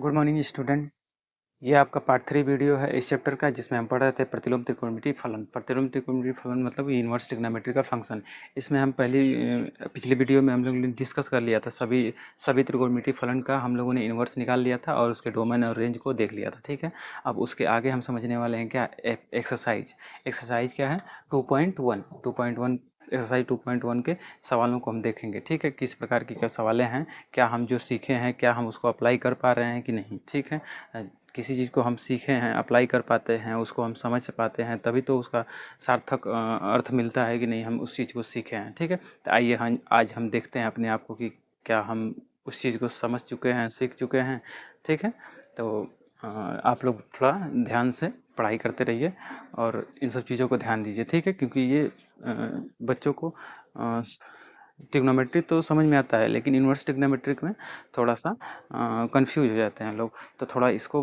Good morning student. ये आपका part 3 video है इस चैप्टर का, जिसमें हम पढ़ रहे थे प्रतिलोम त्रिकोणमितीय फलन। प्रतिलोम त्रिकोणमितीय फलन मतलब इनवर्स ट्रिग्नोमेट्री का फंक्शन। इसमें हम पिछली वीडियो में हम लोगों ने डिस्कस कर लिया था सभी त्रिकोणमितीय फलन का। हम लोगों ने इनवर्स निकाल लिया था और उसके डोमेन और रेंज को देख लिया था। ठीक है, अब उसके आगे हम समझने वाले हैं क्या, एक्सरसाइज क्या है 2.1 एक्सरसाइज 2.1 के सवालों को हम देखेंगे। ठीक है, किस प्रकार की क्या सवालें हैं, क्या हम जो सीखे हैं क्या हम उसको अप्लाई कर पा रहे हैं कि नहीं। ठीक है, किसी चीज़ को हम सीखे हैं, अप्लाई कर पाते हैं, उसको हम समझ पाते हैं, तभी तो उसका सार्थक अर्थ मिलता है कि नहीं हम उस चीज़ को सीखे हैं। ठीक है, तो आइए आज हम देखते हैं अपने आप को कि क्या हम उस चीज़ को समझ चुके हैं, सीख चुके हैं। ठीक है, तो आप लोग थोड़ा ध्यान से पढ़ाई करते रहिए और इन सब चीज़ों को ध्यान दीजिए। ठीक है, क्योंकि ये बच्चों को ट्रिग्नोमेट्री तो समझ में आता है, लेकिन इनवर्स ट्रिग्नोमेट्रिक में थोड़ा सा कंफ्यूज हो जाते हैं लोग, तो थोड़ा इसको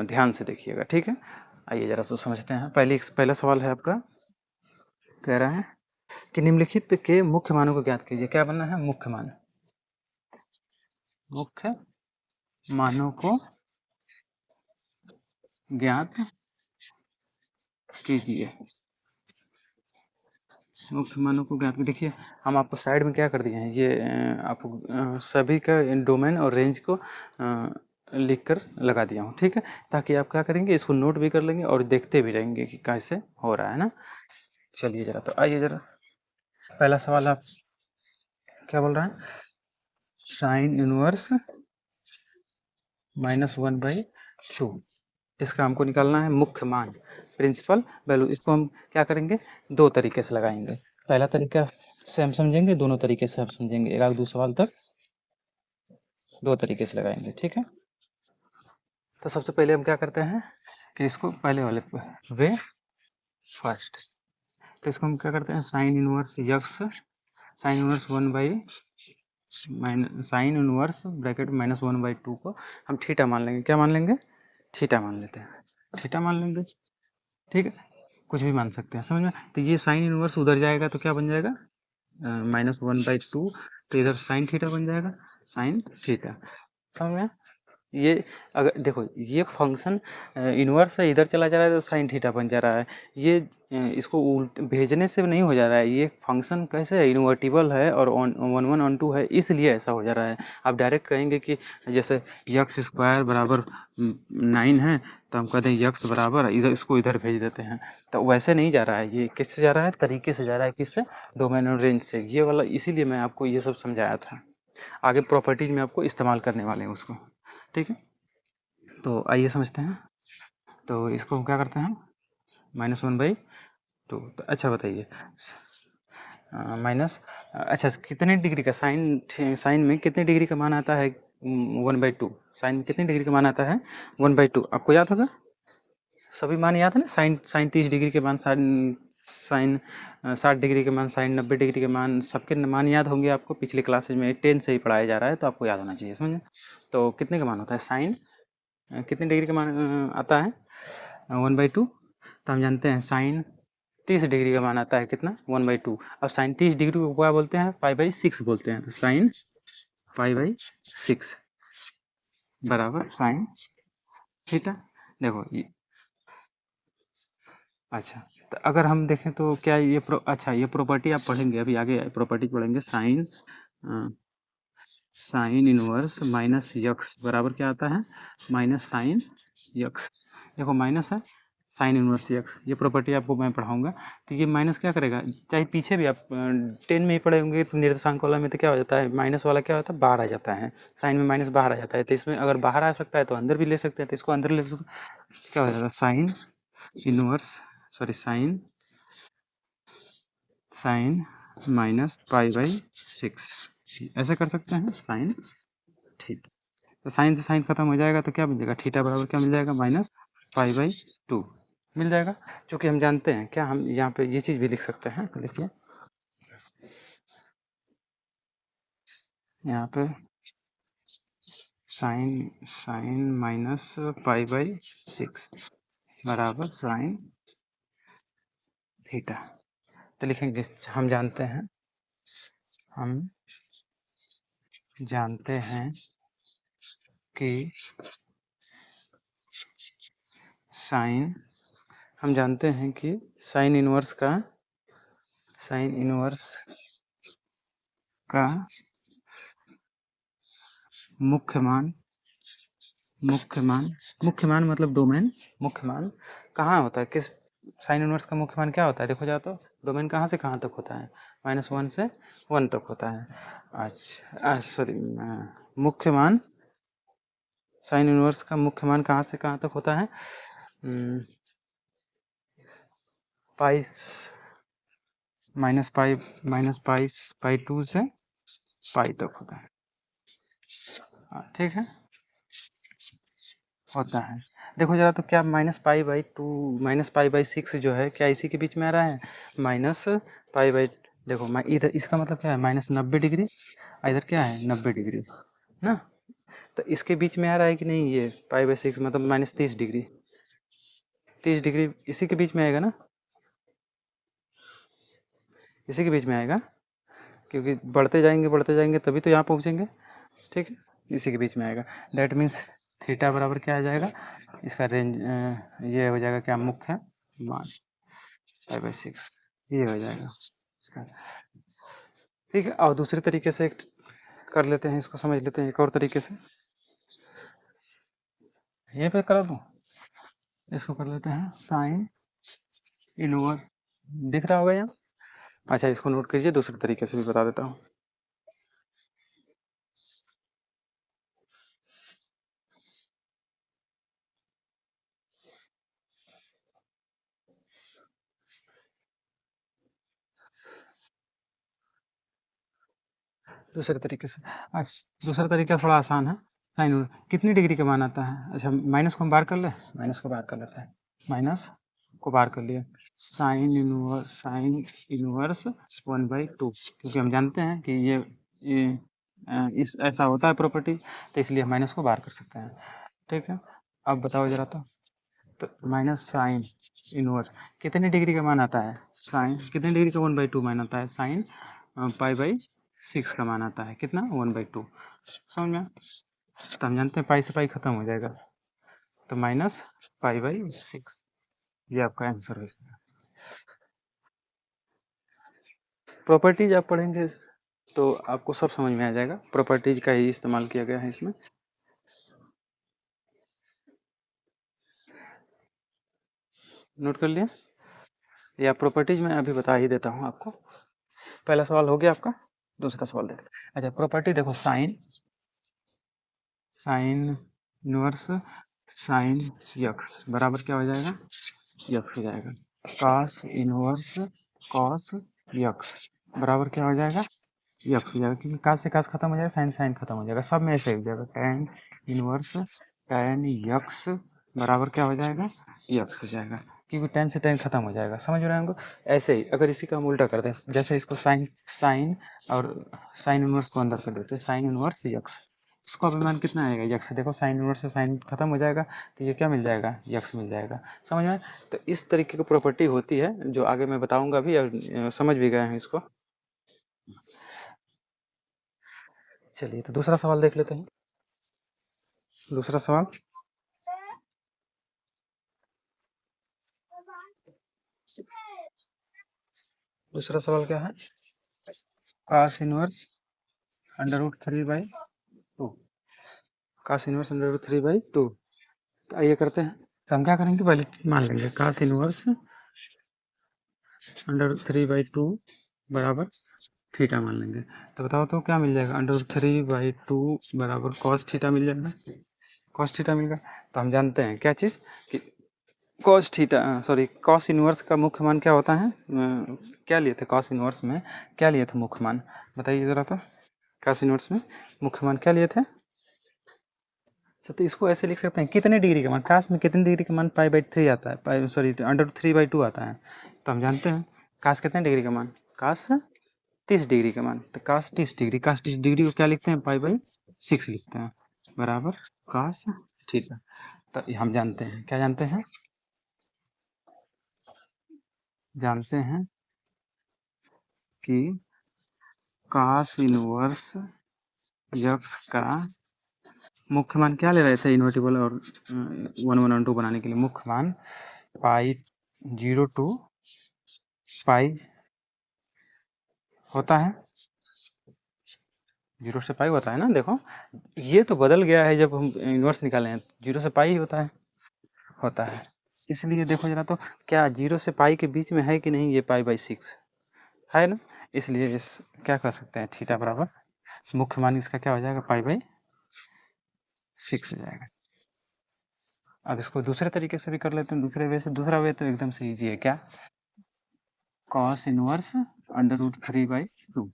ध्यान से देखिएगा। ठीक है, आइए ज़रा सो समझते हैं। पहला सवाल है आपका, कह रहा है कि निम्नलिखित के मुख्य मानों को ज्ञात कीजिए। क्या बनना है, मुख्य मानों को ज्ञात कीजिए। मुख्य मानों को ज्ञात देखिए, हम आपको साइड में क्या कर दिए हैं, ये आपको सभी का डोमेन और रेंज को लिख कर लगा दिया हूँ। ठीक है, ताकि आप क्या करेंगे, इसको नोट भी कर लेंगे और देखते भी रहेंगे कि कैसे हो रहा है ना। चलिए जरा, तो आइए जरा, पहला सवाल आप क्या बोल रहे हैं, साइन इनवर्स -1/2। इसका हमको निकालना है मुख्य मान, प्रिंसिपल वैल्यू। इसको हम क्या करेंगे, दो तरीके से लगाएंगे। पहला तरीका से हम समझेंगे, दोनों तरीके से हम समझेंगे, एक आध दो सवाल तक दो तरीके से लगाएंगे। ठीक है, तो सबसे पहले हम क्या करते हैं कि इसको पहले वाले वे फर्स्ट, तो इसको हम क्या करते हैं, sine inverse x, sine inverse 1 sine inverse bracket -1/2 को हम थीटा मान लेंगे। क्या मान लेंगे, थीटा मान लेते हैं, थीटा मान लेंगे। ठीक है, कुछ भी मान सकते हैं, समझ में। तो ये साइन इनवर्स उधर जाएगा तो क्या बन जाएगा, -1/2, तो इधर साइन थीटा बन जाएगा, साइन थीटा। समझ में, ये अगर देखो ये फंक्शन इन्वर्स है, इधर चला जा रहा है तो साइन थीटा बन जा रहा है। ये इसको उल्ट भेजने से नहीं हो जा रहा है, ये फंक्शन कैसे है, इन्वर्टिबल है और ऑन 1/1 है, इसलिए ऐसा हो जा रहा है। आप डायरेक्ट कहेंगे कि जैसे यक्स स्क्वायर बराबर 9 है, तो हम कहते हैं यक्स बराबर इधर, इसको इधर भेज देते हैं, तो वैसे नहीं जा रहा है। ये किससे जा रहा है, तरीके से जा रहा है, किससे, डोमेन और रेंज से, ये वाला। इसीलिए मैं आपको ये सब समझाया था, आगे प्रॉपर्टीज में आपको इस्तेमाल करने वाले हैं उसको। ठीक है, तो आइए समझते हैं। तो इसको हम क्या करते हैं, -1/2। तो अच्छा बताइए, माइनस, अच्छा कितने डिग्री का साइन में कितने डिग्री का मान आता है, 1/2। साइन में कितने डिग्री का मान आता है, 1/2। आपको याद होगा, सभी मान याद है ना, साइन साइन 30 डिग्री के मान, साइन 60 डिग्री के मान, साइन 90 डिग्री के मान, सबके मान याद होंगे आपको, पिछले क्लासेज में 10 से ही पढ़ाया जा रहा है, तो आपको याद होना चाहिए। समझे, तो कितने का मान होता है साइन, कितने डिग्री का मान आता है, 1/2। तो हम जानते हैं साइन 30 डिग्री का मान आता है कितना, 1/2। अब साइन 30 डिग्री को क्या बोलते हैं, 5/6 बोलते हैं। तो साइन 5/6 बराबर साइन थीटा। देखो ये, अच्छा, तो अगर हम देखें तो क्या ये अच्छा ये प्रॉपर्टी आप पढ़ेंगे, अभी आगे प्रॉपर्टी पढ़ेंगे। साइन इनवर्स माइनस यक्स बराबर क्या आता है, माइनस साइन यक्स। देखो माइनस है, साइन इनवर्स यक्स, ये प्रॉपर्टी आपको मैं पढ़ाऊंगा। तो ये माइनस क्या करेगा, चाहे पीछे भी आप 10 में ही पढ़े होंगे, तो निर्देशांक वाला में तो क्या हो जाता है, माइनस वाला क्या होता है, बाहर आ जाता है, साइन में माइनस बाहर आ जाता है। तो इसमें अगर बाहर आ सकता है तो अंदर भी ले सकते हैं, तो इसको अंदर ले सकते, क्या हो जाएगा, साइन इनवर्स, सॉरी साइन -π/6, ऐसे कर सकते हैं, साइन थीटा। तो साइन से साइन खत्म हो जाएगा तो क्या मिल जाएगा, थीटा बराबर क्या मिल जाएगा, -π/2 मिल जाएगा। क्योंकि हम जानते हैं क्या, हम यहाँ पे ये चीज़ भी लिख सकते हैं, देखिए यहाँ पे साइन साइन -π/6 बराबर साइन थीटा। तो लिखेंगे, हम जानते हैं कि साइन, हम जानते हैं कि साइन इनवर्स का मुख्य मान मतलब डोमेन, मुख्य मान कहाँ होता है, किस साइन इनवर्स का मुख्य मान क्या होता है, देखो जाओ तो डोमेन कहाँ से कहाँ तक होता है, -1 से 1 तक होता है। अच्छा सॉरी, मुख्य मान, साइन इनवर्स का मुख्य मान कहाँ से कहाँ तक होता है, पाई -पाई 2 से पाई तक होता है। ठीक है, होता है। देखो जरा तो क्या -पाई/2 -पाई/6 जो है क्या इसी के बीच में आ रहा है, -पाई/, देखो इधर इसका मतलब क्या है -90 डिग्री, इधर क्या है 90 डिग्री ना, तो इसके बीच में आ रहा है कि नहीं, ये पाई/6 मतलब -30 डिग्री, 30 डिग्री इसी के बीच में आएगा ना, इसी के बीच में आएगा, क्योंकि बढ़ते जाएंगे तभी तो यहाँ पहुँचेंगे। ठीक है, इसी के बीच में आएगा। दैट मीन्स थीटा बराबर क्या आ जाएगा, इसका रेंज ये हो जाएगा क्या, मुख्य मान पाई/6, ये हो जाएगा इसका। ठीक है, और दूसरे तरीके से कर लेते हैं, इसको समझ लेते हैं एक और तरीके से, ये पे करा दूँ, इसको कर लेते हैं साइन इनवर्स, दिख रहा होगा यहाँ। अच्छा इसको नोट कीजिए, दूसरे तरीके से भी बता देता हूँ। दूसरे तरीके से, अच्छा दूसरा तरीका थोड़ा आसान है, साइन कितनी डिग्री का मान आता है, अच्छा माइनस को हम बाहर कर ले, माइनस को बाहर कर लेते हैं, माइनस को बाहर कर लिया, साइन इनवर्स 1/2, क्योंकि हम जानते हैं कि ये इस ऐसा होता है प्रॉपर्टी, तो इसलिए हम माइनस को बाहर कर सकते हैं। ठीक है, अब बताओ जरा तो माइनस साइन इनवर्स कितने डिग्री का मान आता है, साइन कितने डिग्री का 1/2 मान आता है, साइन पाई/6 का मान आता है कितना, 1/2, समझ में। तो हम जानते हैं पाई से पाई खत्म हो जाएगा, तो -पाई/6, ये आपका आंसर है। प्रॉपर्टीज आप पढ़ेंगे तो आपको सब समझ में आ जाएगा, प्रॉपर्टीज का ही इस्तेमाल किया गया है इसमें। नोट कर लिया, या प्रॉपर्टीज मैं अभी बता ही देता हूँ आपको। पहला सवाल हो गया आपका, दूसरा सवाल देखते हैं। अच्छा प्रॉपर्टी देखो, साइन इनवर्स साइन यक्स बराबर क्या हो जाएगा, यक्स हो जाएगा, कॉस इनवर्स कॉस यक्स बराबर क्या हो जाएगा, यक्स हो जाएगा, क्योंकि कास से कास खत्म हो जाएगा, साइन साइन खत्म हो जाएगा, सब में ऐसे हो जाएगा, टैन इनवर्स टैन यक्स बराबर क्या हो जाएगा, यक्स हो जाएगा, क्योंकि टेन से टेन खत्म हो जाएगा, समझ रहे हैं हमको। ऐसे ही अगर इसी का हम उल्टा करते हैं, जैसे इसको साइन साइन और साइन इनवर्स को अंदर कर देते हैं, साइन इनवर्स यक्स, इसको अभिमान कितना आएगा, यक्स, देखो साइन इनवर्स से साइन खत्म हो जाएगा, तो ये क्या मिल जाएगा, यक्स मिल जाएगा, समझ में। तो इस तरीके की प्रॉपर्टी होती है जो आगे मैं बताऊंगा भी, और समझ भी गए हैं इसको। चलिए तो दूसरा सवाल देख लेते हैं। दूसरा सवाल, दूसरा सवाल क्या है, कास इनवर्स √3/2, कास इनवर्स √3/2, तो आइए करते हैं। तो हम क्या करेंगे, पहले मान लेंगे कास इनवर्स √3/2 बराबर थीटा मान लेंगे, तो बताओ तो क्या मिल जाएगा, √3/2 बराबर कॉस थीटा मिल जाएगा, कॉस थीटा मिल गया। तो हम जानते हैं क्या चीज़, कि cos theta sorry cos inverse का मुख्य मान क्या होता है, क्या लिए थे कॉस इनवर्स में, क्या लिए थे मुख्य मान, बताइए ज़रा तो, कॉस इनवर्स में मुख्य मान क्या लिए थे। तो इसको ऐसे लिख सकते हैं, कितने डिग्री का मान, कास में कितने डिग्री का मान पाई/3 आता है, पाई सॉरी √3/2 आता है, तो हम जानते हैं कास कितने डिग्री का मान, कास 30 डिग्री का मान, तो कास 30 डिग्री को क्या लिखते हैं, पाई/6 लिखते हैं, बराबर कास थीटा। तो हम जानते हैं, क्या जानते हैं, जानते हैं कि कास इनवर्स यक्स का मुख्य मान क्या ले रहे थे इन्वर्टिबल और 1 1 और 2 बनाने के लिए? मुख्य मान पाई 0 to पाई होता है, 0 से पाई होता है ना। देखो ये तो बदल गया है, जब हम इन्वर्स निकाले हैं 0 से पाई ही होता है। इसलिए देखो जरा तो, क्या 0 से पाई के बीच में है कि नहीं ये पाई/6 है ना। इसलिए इस क्या कर सकते हैं, थीटा बराबर मुख्य मान इसका क्या हो जाएगा, पाई/6 हो जाएगा। अब इसको दूसरे तरीके से भी कर लेते हैं, दूसरे वे से। दूसरा वे तो एकदम से ईजी है, क्या, कॉस इनवर्स √3/2।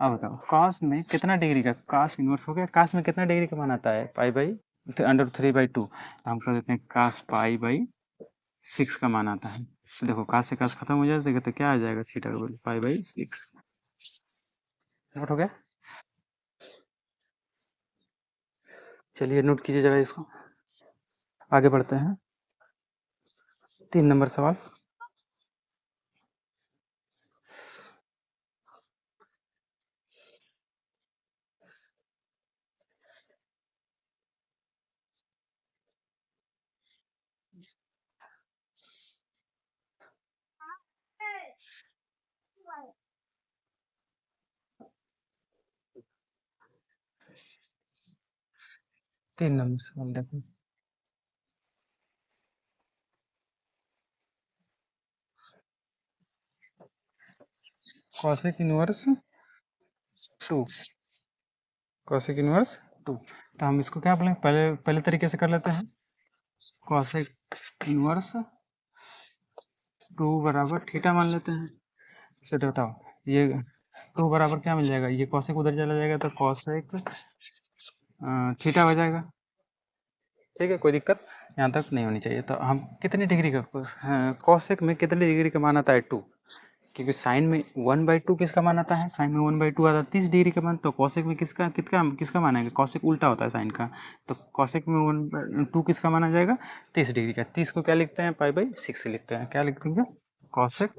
अब बताओ कॉस में कितना डिग्री का कॉस इनवर्स हो गया, कॉस में कितना डिग्री का मान आता है, √3/2। तो हम कर देते हैं कॉस पाई/6 का मान आता है। तो देखो कॉस से कॉस खत्म हो जाएगा तो क्या आ जाएगा, थीटा का वैल्यू पाई/6। नोट हो गया। चलिए नोट कीजिए जरा इसको, आगे बढ़ते हैं। 3 नंबर सवाल। 3 नंबर सवाल देखो, कॉसेक इनवर्स 2, कॉसेक इनवर्स 2। तो हम इसको क्या बोलेंगे, पहले पहले तरीके से कर लेते हैं। कॉसेक इनवर्स 2 बराबर थीटा मान लेते हैं। तो बताओ ये 2 बराबर क्या मिल जाएगा, ये कॉसेक उधर चला जाएगा तो कॉसेक थीटा हो जाएगा। ठीक है, कोई दिक्कत यहाँ तक नहीं होनी चाहिए। तो हम कितने डिग्री का, कॉसेक में कितने डिग्री का मान आता है, 2। क्योंकि साइन में 1/2 किसका मान आता है, साइन में 1/2 आता है 30 डिग्री का मान। तो कॉसेक में किसका किसका किसका मान आएगा, कॉसेक उल्टा होता है साइन का। तो कॉसेक में 1/2 किसका मान आ जाएगा, 30 डिग्री का। 30 को क्या लिखते हैं, पाई/6 लिखते हैं। क्या लिखेंगे, कॉसेक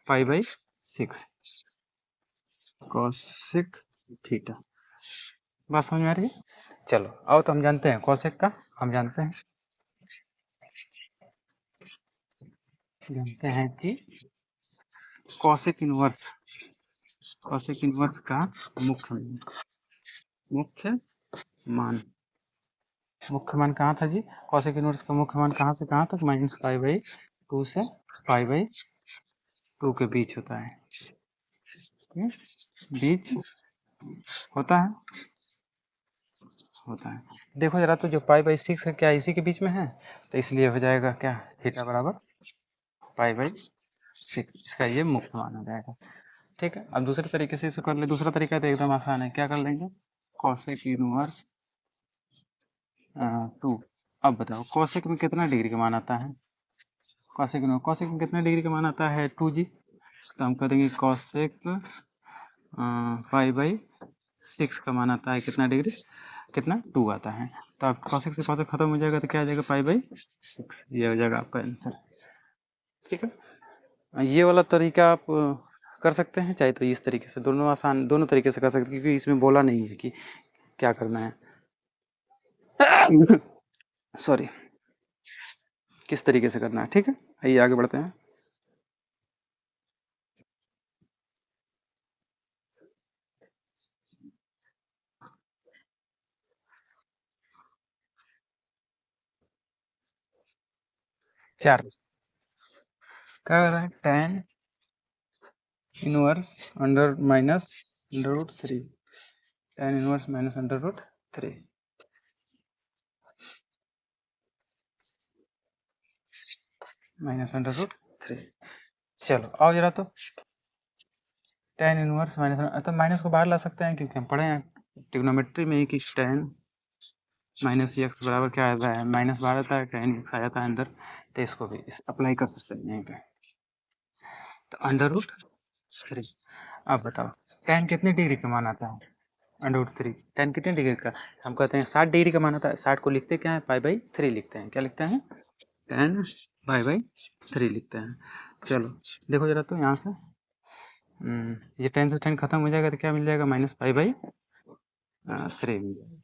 पाई/6 कॉसेक थीटा। बात समझ में आ रही है। चलो आओ तो हम जानते हैं कॉसेक का, हम जानते हैं कि कॉसेक इनवर्स का मुख्य मुख्य मान मुख्य मान कहाँ था जी, कॉसेक इनवर्स का मुख्य मान कहाँ से कहाँ तक, -पाई/2 से पाई/2 के बीच होता है। बीच होता है, देखो जरा तो, जो पाई/6 है क्या इसी के बीच में है, तो इसलिए हो जाएगा क्या, थीटा बराबर पाई/6, इसका ये मुख्य मान हो जाएगा। ठीक है, अब दूसरे तरीके से इसको कर ले। दूसरा तरीका तो एकदम आसान है, क्या कर लेंगे, कॉसेक इनवर्स 2। अब बताओ कॉसेक में कितना डिग्री का मान आता है, कॉसेक में कितना डिग्री का मान आता है, 2g। तो हम करेंगे कॉसेक पाई/6 का मान आता है कितना डिग्री, कितना, 2 आता है। तो अब कॉसेक से कॉसेक खत्म हो जाएगा तो क्या आ जाएगा, पाई/6। ये हो जाएगा आपका आंसर। ठीक है, ये वाला तरीका आप कर सकते हैं, चाहे तो इस तरीके से, दोनों आसान, दोनों तरीके से कर सकते हैं, क्योंकि इसमें बोला नहीं है कि क्या करना है। सॉरी, किस तरीके से करना है। ठीक है, आइए आगे बढ़ते हैं। 4 क्या कर रहा है, tan inverse under minus √3, tan inverse minus √3 -√3। चलो आओ जरा तो, tan इनवर्स माइनस, तो माइनस को बाहर ला सकते हैं, क्योंकि हम पढ़े हैं ट्रिग्नोमेट्री में ही कि tan -x बराबर क्या आता है, माइनस बाहर आता है, tan x आ जाता है अंदर। तो इसको भी अप्लाई कर सकते हैं यहीं पे। तो √3। अब बताओ tan कितने डिग्री का मान आता है, √3। tan कितने डिग्री का, हम कहते हैं 60 डिग्री का मान आता है। 60 को लिखते क्या है, पाई/3 लिखते हैं। क्या लिखते हैं, tan पाई/3 लिखते हैं। चलो देखो जरा तो यहाँ से, ये tan से tan खत्म हो जाएगा तो क्या मिल जाएगा, -पाई/3 मिल जाएगा।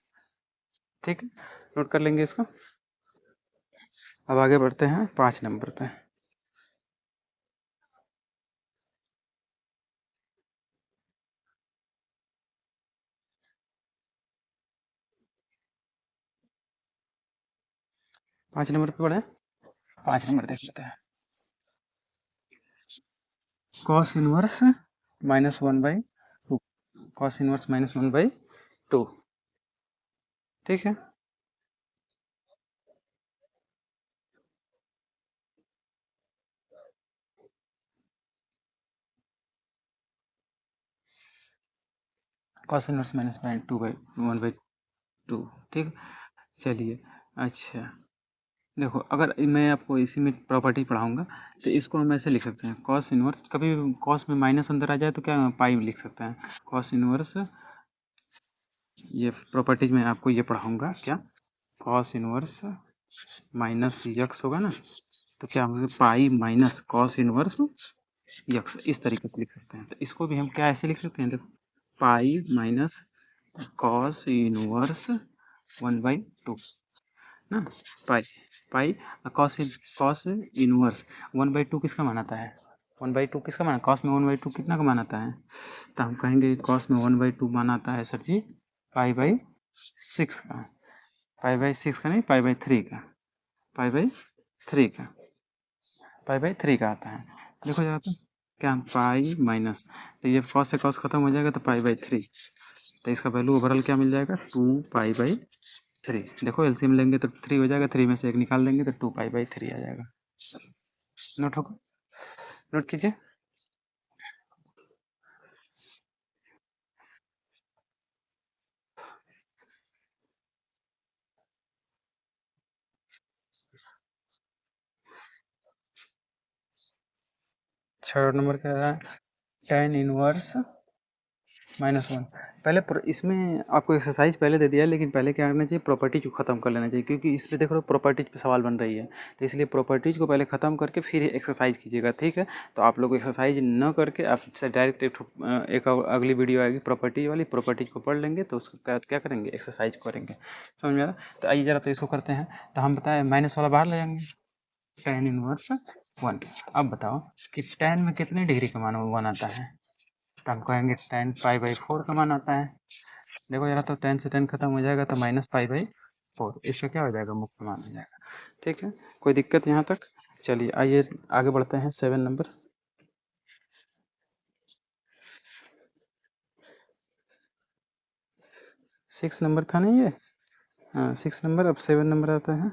ठीक है, नोट कर लेंगे इसको। अब आगे बढ़ते हैं 5 नंबर पे। 5 नंबर पे बढ़े, 5 नंबर देख लेते हैं। कॉस इनवर्स -1/2, कॉस इनवर्स -1/2, ठीक है। कॉस इनवर्स -2/1/2, ठीक। चलिए, अच्छा, देखो अगर मैं आपको इसी में प्रॉपर्टी पढ़ाऊंगा तो इसको हम ऐसे लिख सकते हैं, कॉस इनवर्स, कभी कॉस में माइनस अंदर आ जाए तो क्या पाई में लिख सकते हैं, कॉस इनवर्स, ये प्रॉपर्टीज में आपको ये पढ़ाऊंगा क्या, कॉस इनवर्स माइनस यक्स होगा ना, तो क्या होगा, pi minus cos inverse x, इस तरीके से लिख सकते हैं। तो इसको भी हम क्या ऐसे लिख सकते हैं, देखो पाई माइनस कॉस इनवर्स 1/2 ना, पाई, पाई कॉस, कॉस इनवर्स 1/2 किसका मान आता है, 1/2 किसका मान, कॉस में 1/2 कितना का मान आता है, तो हम कहेंगे कॉस में 1/2 मान आता है सर जी पाई/6 का, पाई/6 का नहीं, पाई/3 का, पाई/3 का, पाई/3 का आता है। देखो जरा, तो क्या पाई माइनस, तो ये कॉस से कॉस खत्म हो जाएगा तो पाई/3, तो इसका वैल्यू ओवरऑल क्या मिल जाएगा, 2 पाई/3। देखो एलसीएम लेंगे तो 3 हो जाएगा, 3 में से 1 निकाल देंगे तो 2 पाई/3 आ जाएगा। नोट होगा, नोट कीजिए। 6 नंबर क्या है, tan इनवर्स -1। पहले इसमें आपको एक्सरसाइज पहले दे दिया है, लेकिन पहले क्या करना चाहिए, प्रॉपर्टीज को खत्म कर लेना चाहिए, क्योंकि इस पे देखो प्रॉपर्टीज पे सवाल बन रही है, तो इसलिए प्रॉपर्टीज को पहले खत्म करके फिर एक्सरसाइज कीजिएगा, ठीक है। तो आप लोग एक्सरसाइज न करके आप डायरेक्ट एक अगली वीडियो आएगी प्रॉपर्टी वाली, प्रॉपर्टीज को पढ़ लेंगे तो उसको क्या करेंगे, एक्सरसाइज करेंगे, समझ में आ रहा। तो आइए जरा तो इसको करते हैं। तो हम बताएं माइनस वाला बाहर ले जाएंगे, tan इनवर्स 1। अब बताओ कि tan में कितने डिग्री का मान 1 आता है, तो हम कहेंगे tan पाई/4 का मान आता है। देखो जरा, तो tan से tan खत्म हो जाएगा तो -पाई/4, इसका क्या हो जाएगा, मुख्य मान हो जाएगा, ठीक है। कोई दिक्कत यहाँ तक। चलिए आइए आगे बढ़ते हैं 7 नंबर। 6 नंबर था नहीं ये, हाँ 6 नंबर, अब 7 नंबर आता है।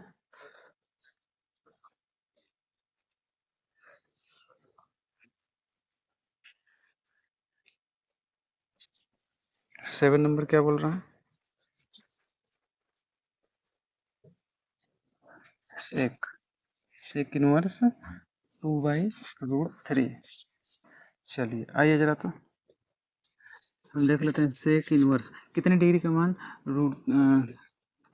7 नंबर क्या बोल रहा है, सेक, सेक इनवर्स 2/√3। चलिए आइए जरा, तो हम देख लेते हैं सेक इनवर्स कितने डिग्री का मान, रूट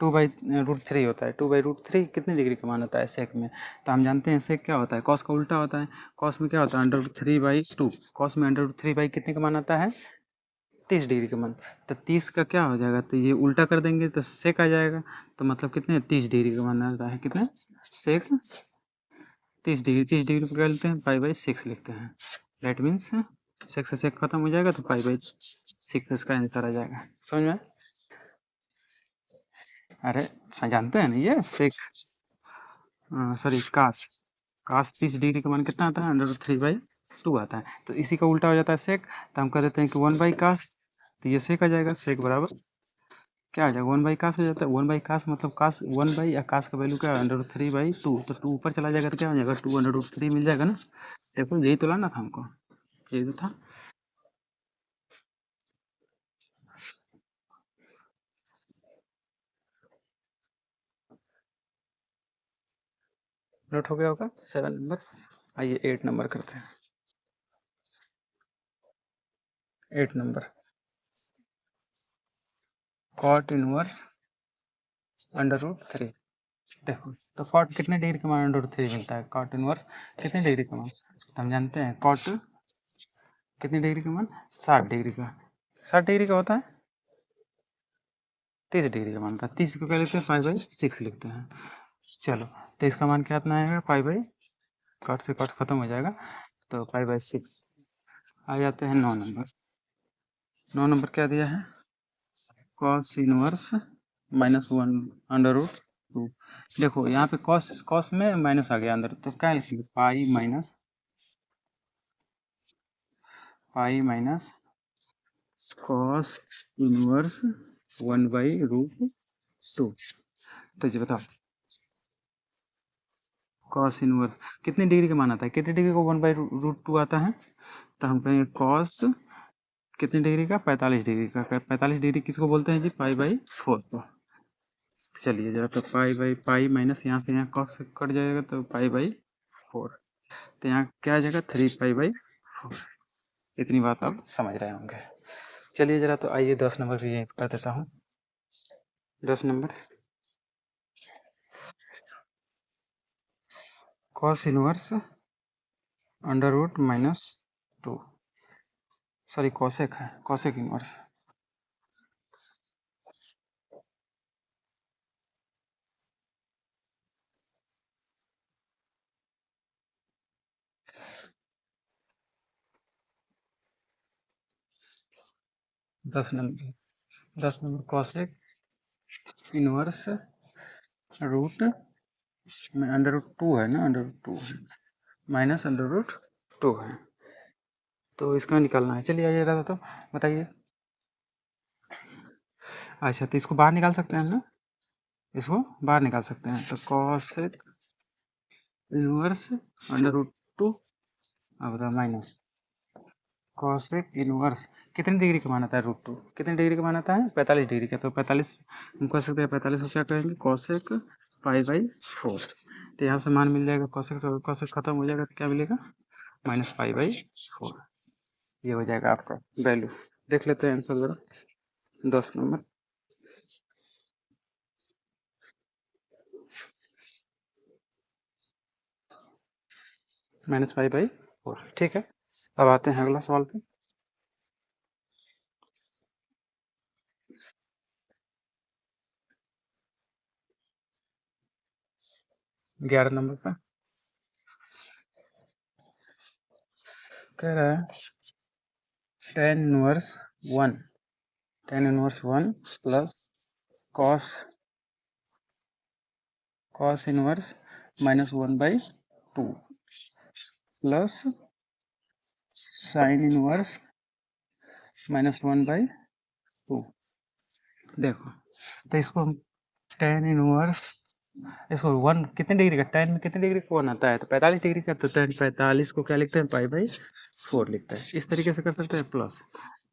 2/√3 होता है, 2/√3 कितने डिग्री का मान होता है सेक में, तो हम जानते हैं सेक क्या होता है, कॉस का उल्टा होता है, कॉस में क्या होता है √3/2, कॉस में √3 कितने का मान आता है, 30 डिग्री का मान, तो 30 का क्या हो जाएगा, तो ये उल्टा कर देंगे तो सेक आ जाएगा, तो मतलब कितने 30 डिग्री का मान आता है, कितने सेक 30 डिग्री, 30 डिग्री को क्या लिखते हैं, पाई/6 लिखते हैं, दैट मीन्स सेक से सेक खत्म हो जाएगा तो पाई/6 इसका आंसर आ जाएगा, समझ में। अरे जानते हैं ना ये सेक, सॉरी कास, कास 30 डिग्री का मान कितना आता है, √3/2 आता है, तो इसी का उल्टा हो जाता है सेक, तो हम कह देते हैं कि 1/कास, तो ये सेक आ जाएगा, सेक बराबर क्या आ जाएगा, 1/कास हो जाता है, 1/कास मतलब कास 1 या कास का वैल्यू क्या है, √3/2, तो 2 ऊपर चला जाएगा तो क्या हो जाएगा, 2√3 मिल जाएगा ना। देखो यही तो लाना था हमको, यही तो था। नोट हो गया होगा 7 नंबर। आइए 8 नंबर करते हैं, 8 नंबर, कॉट इनवर्स √3। देखो तो कॉट कितने डिग्री का मान √3 मिलता है, कॉट इनवर्स कितने डिग्री का मान, तो हम जानते हैं कॉट कितने डिग्री का मान, 60 डिग्री का, 60 डिग्री का होता है, 30 डिग्री का मान रहा है। 30 को क्या लिखते हैं, 5/6 लिखते हैं। चलो तो इसका मान क्या इतना आएगा, 5/, कट से कट खत्म हो जाएगा, तो 5/6। आ जाते हैं 9 नंबर। 9 नंबर क्या दिया है, कॉस इनवर्स -1/√2। देखो यहाँ पे कॉस कॉस में माइनस आ गया अंदर, तो क्या लिखेंगे, पाई माइनस कॉस इनवर्स 1/√2। तो जी बताओ, कॉस इनवर्स कितने डिग्री का मान आता है, कितने डिग्री को 1/√2 आता है, तो हम कहेंगे कॉस कितने डिग्री का, 45 डिग्री का। 45 डिग्री किसको बोलते हैं जी, पाई/4 को। चलिए जरा, तो पाई माइनस यहाँ से यहाँ कॉस कट जाएगा, तो पाई/4, तो यहाँ क्या आ जाएगा, 3 पाई/4। इतनी बात आप समझ रहे होंगे। चलिए जरा, तो आइए 10 नंबर भी यहीं कर देता हूँ। 10 number, cos inverse √-2, sorry cosec है, कॉसेक इनवर्स। दस नंबर कॉसेक इनवर्स रूट में √2 है ना, √2 -√2 है, तो इसका निकालना है। चलिए आइए दादा, तो बताइए। अच्छा, तो इसको बाहर निकाल सकते हैं ना, इसको बाहर निकाल सकते हैं, तो कॉसेक इनवर्स √2, अब माइनस कॉसेक इनवर्स कितने डिग्री का मान आता है, √2 कितने डिग्री का मान आता है, 45 डिग्री का, तो 45 हम कह सकते हैं, 45 को क्या करेंगे, कॉसेक पाई/4। तो यहाँ से मान मिल जाएगा, कॉसेक खत्म हो जाएगा, तो क्या मिलेगा, -पाई/4। ये हो जाएगा आपका वैल्यू। देख लेते हैं आंसर जरा, 10 नंबर, -पाई/4। ठीक है, अब आते हैं अगला सवाल पे। 11 नंबर पे कह रहा है tan inverse 1 plus cos inverse -1/2 plus sine inverse -1/2। देखो, तो इसको हम tan इनवर्स, इसको 1 कितने डिग्री का, tan में कितने डिग्री का 1 आता है, तो 45 डिग्री का, तो tan 45 को क्या लिखते हैं, पाई/4 लिखते हैं। इस तरीके से कर सकते हैं, प्लस,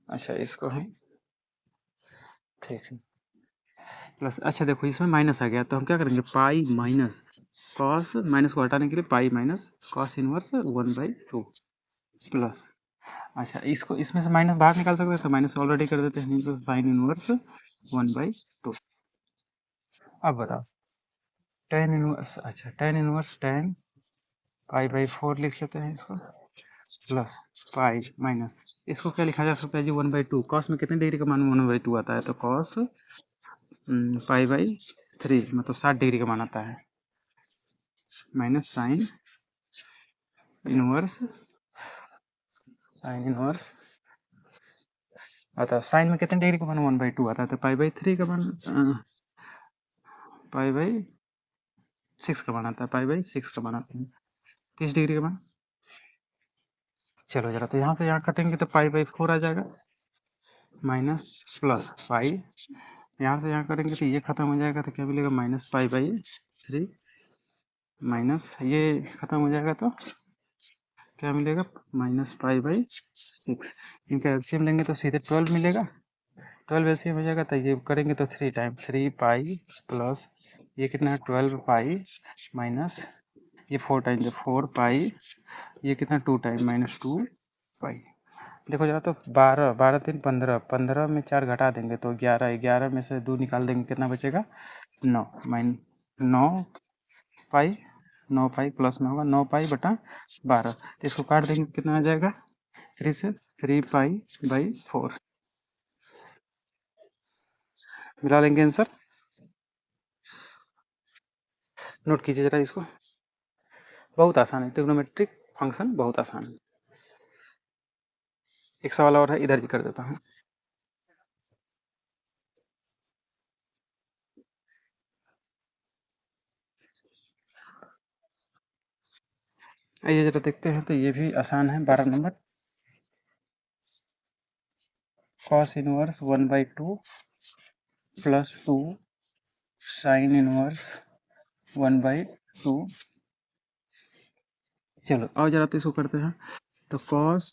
अच्छा इसको हम, ठीक है, प्लस, अच्छा देखो इसमें माइनस आ गया, तो हम क्या करेंगे, पाई माइनस कॉस, माइनस को हटाने के लिए pi minus cos inverse 1/2 plus, अच्छा इसको इसमें से माइनस बाहर निकाल सकते हैं, तो माइनस ऑलरेडी कर देते हैं, तो साइन इनवर्स 1/2। अब बताओ, tan इनवर्स, अच्छा tan इनवर्स tan पाई/4 लिख लेते हैं इसको, प्लस पाई माइनस, इसको क्या लिखा जा सकता है जी, 1/2। कॉस में कितने डिग्री का मान 1/2 आता है, तो कॉस पाई/3 मतलब 60 डिग्री का मान आता है, माइनस इनवर्स साइन इनवर्स आता है, साइन में कितने डिग्री का मान 1/2 आता है, तो पाई/3 का मान, पाई/6 का मान आता है, पाई/6 का मान आता है, 30 डिग्री का मान। चलो जरा, तो यहाँ से यहाँ कटेंगे, तो पाई/4 आ जाएगा, माइनस प्लस पाई, यहाँ से यहाँ करेंगे तो ये खत्म हो जाएगा, तो क्या मिलेगा, -पाई/3 माइनस ये खत्म हो जाएगा, तो क्या मिलेगा, -पाई/6। इनका एलसीएम लेंगे तो सीधे 12 मिलेगा, 12 एलसीएम हो जाएगा, तो ये करेंगे तो 3 टाइम 3 पाई प्लस ये कितना है, 12 पाई माइनस ये 4 टाइम, जो 4 पाई, ये कितना 2 टाइम -2 पाई। देखो जरा, तो 12 12 3 15, 15 में 4 घटा देंगे तो 11, 11 में से 2 निकाल देंगे, कितना बचेगा, 9 9 पाई, 9 पाई प्लस में होगा 9 पाई/12, तो इसको काट देंगे, कितना आ जाएगा, 3 से 3 पाई/4। मिला लेंगे आंसर। नोट कीजिए जरा इसको। बहुत आसान है, ट्रिग्नोमेट्रिक फंक्शन बहुत आसान है। एक सवाल और है, इधर भी कर देता हूँ। आइए जरा देखते हैं, तो ये भी आसान है। 12 number, cos inverse 1/2 plus 2 sine inverse 1/2। चलो और जरा तो इसको करते हैं। तो कॉस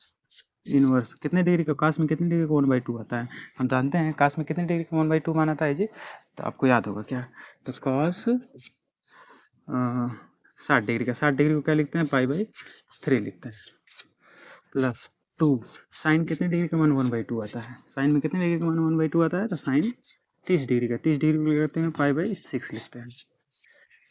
इनवर्स कितने डिग्री का, काश में कितने डिग्री का 1/2 आता है, हम जानते हैं काश में कितने डिग्री का 1/2 माना था जी। तो आपको याद होगा क्या, तो कॉस 60 डिग्री का, 60 डिग्री को क्या लिखते हैं, पाई/3 लिखते हैं। प्लस 2 साइन कितने डिग्री का मान 1/2 आता है, साइन में कितने डिग्री का मान 1/2 आता है, तो साइन 30 डिग्री का, 30 डिग्री को लिखते हैं पाई/6 लिखते हैं।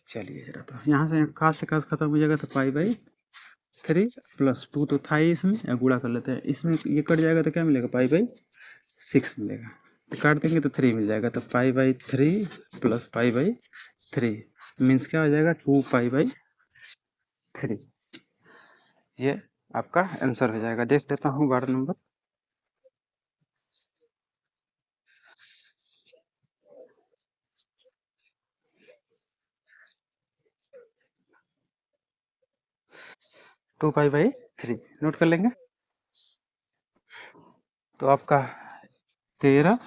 चलिए जरा, तो यहाँ से काश खत्म हो जाएगा, तो पाई/3 प्लस 2 तो था ही इसमें, या गुणा कर लेते हैं, इसमें ये कट जाएगा तो क्या मिलेगा, पाई/6 मिलेगा। तो काट देंगे तो 3 मिल जाएगा, तो पाई/3 प्लस पाई/3 मीन्स क्या हो जाएगा, 2 पाई/3। ये आपका आंसर हो जाएगा। देख लेता हूँ 12 नंबर। 2 पाई/3 नोट कर लेंगे। तो आपका 13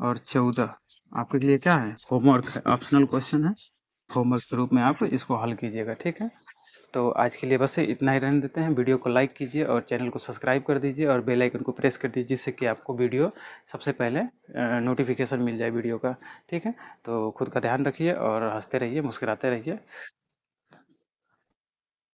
और 14 आपके लिए क्या है, होमवर्क है, ऑप्शनल क्वेश्चन है। होमवर्क के रूप में आप इसको हल कीजिएगा, ठीक है। तो आज के लिए बस इतना ही रहने देते हैं। वीडियो को लाइक कीजिए और चैनल को सब्सक्राइब कर दीजिए और बेल आइकन को प्रेस कर दीजिए, जिससे कि आपको वीडियो सबसे पहले नोटिफिकेशन मिल जाए वीडियो का, ठीक है। तो खुद का ध्यान रखिए और हंसते रहिए, मुस्कुराते रहिए।